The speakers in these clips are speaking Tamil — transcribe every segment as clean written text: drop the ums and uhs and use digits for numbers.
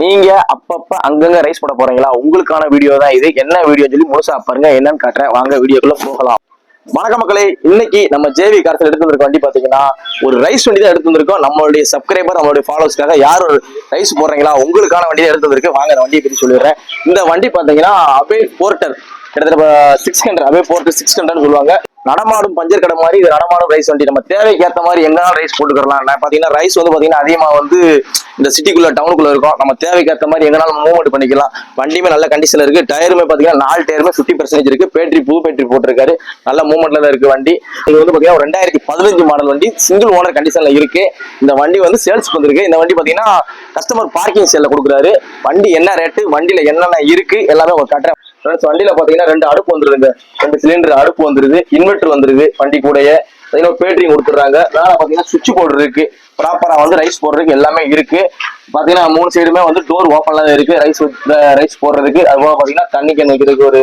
நீங்க அப்பப்ப அங்கங்க ரைஸ் போட போறீங்களா? உங்களுக்கான வீடியோ தான் இது. என்ன வீடியோ சொல்லி முழுசா பாருங்க, என்னன்னு காட்டுறேன். வாங்க வீடியோக்குள்ள போகலாம். வணக்க மக்களே, இன்னைக்கு நம்ம ஜேவி கார்ஸ்ல எடுத்து வந்திருக்க வண்டி பாத்தீங்கன்னா ஒரு ரைஸ் வண்டி தான் எடுத்து வந்திருக்கோம். நம்மளுடைய சப்ஸ்கிரைபர், நம்மளுடைய ஃபாலோவர்ஸ்க்காக யார் ஒரு ரைஸ் போடுறீங்களா உங்களுக்கான வண்டி தான் எடுத்து வந்திருக்கு. வாங்க அந்த வண்டியை பத்தி சொல்லிடுறேன். இந்த வண்டி பாத்தீங்கன்னா அபே போர்ட்டர், கிட்டத்தட்ட 600 அபே போர்ட்டர் 600 சொல்லுவாங்க. நடமாடும் பஞ்சர் கடை மாதிரி இது நடமாடும் ரைஸ் வண்டி. நம்ம தேவைக்கு ஏற்ற மாதிரி எங்கனாலும் ரைஸ் போட்டுக்கலாம். பாத்தீங்கன்னா ரைஸ் வந்து பாத்தீங்கன்னா அதிகமா வந்து இந்த சிட்டிக்குள்ள டவுனுக்குள்ள இருக்கும். நம்ம தேவைக்கு ஏற்ற மாதிரி எங்கனாலும் மூவ்மெண்ட் பண்ணிக்கலாம். வண்டியுமே நல்ல கண்டிஷன்ல இருக்கு. டயருமே பாத்தீங்கன்னா 4 டயருமே 50% இருக்கு. பேட்டரி புது பேட்டரி போட்டிருக்காரு. நல்ல மூவ்மெண்ட்ல தான் இருக்கு வண்டி. இது வந்து பாத்தீங்கன்னா 2015 மாடல் வண்டி, சிங்கிள் ஓனர் கண்டிஷன்ல இருக்கு. இந்த வண்டி வந்து சேல்ஸ்க்கு வந்திருக்கு. இந்த வண்டி பாத்தீங்கன்னா கஸ்டமர் பார்க்கிங் சேல்ல கொடுக்குறாரு. வண்டி என்ன ரேட்டு, வண்டியில என்னென்ன இருக்கு எல்லாமே ஒரு காட்டுறேன். வண்டியில பாத்தீங்கன்னா 2 அடுப்பு வந்துருதுங்க, 2 சிலிண்டர் அடுப்பு வந்துருது, இன்வெர்டர் வந்துருது வண்டி கூடயே. பேட்டரி கொடுத்துறாங்க. மேல பாத்தீங்கன்னா சுவிட்ச் போர்டு இருக்கு. ப்ராப்பரா வந்து ரைஸ் போடுறதுக்கு எல்லாமே இருக்கு. பாத்தீங்கன்னா 3 சைடுமே வந்து டோர் ஓப்பன்ல தான் இருக்கு ரைஸ் போடுறதுக்கு. அதுபோல பாத்தீங்கன்னா தண்ணி கேன் வைக்கிறதுக்கு ஒரு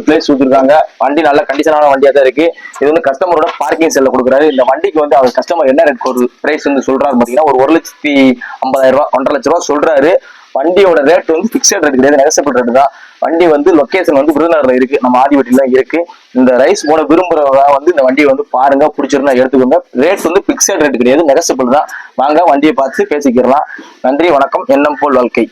பிளேஸ் கொடுத்துருக்காங்க. வண்டி நல்ல கண்டிஷனான வண்டியா தான் இருக்கு. இது வந்து கஸ்டமரோட பார்க்கிங் செல்ல கொடுக்குறாரு. இந்த வண்டிக்கு வந்து அவர் கஸ்டமர் என்ன ரேட் ஒரு பிரைஸ் வந்து சொல்றாரு பாத்தீங்கன்னா ஒரு 1,50,000 ரூபாய், 1,50,000 ரூபாய் சொல்றாரு. வண்டியோட ரேட் வந்து பிக்சட் ரேட் கிடையாது, நெகசபிள் ரேட் தான். வண்டி வந்து லொகேஷன் வந்து விருதுநகர்ல இருக்கு, நம்ம ஆதிவட்டில இருக்கு. இந்த ரைஸ் போட விரும்புறவங்க வந்து இந்த வண்டியை வந்து பாருங்க, பிடிச்சிருந்தா எடுத்துக்கோங்க. ரேட் வந்து பிக்சட் ரேட் கிடையாது, நெகசபிள் தான். வாங்க வண்டியை பார்த்து பேசிக்கிறலாம். நன்றி, வணக்கம். எண்ணம் போல் வாழ்க்கை.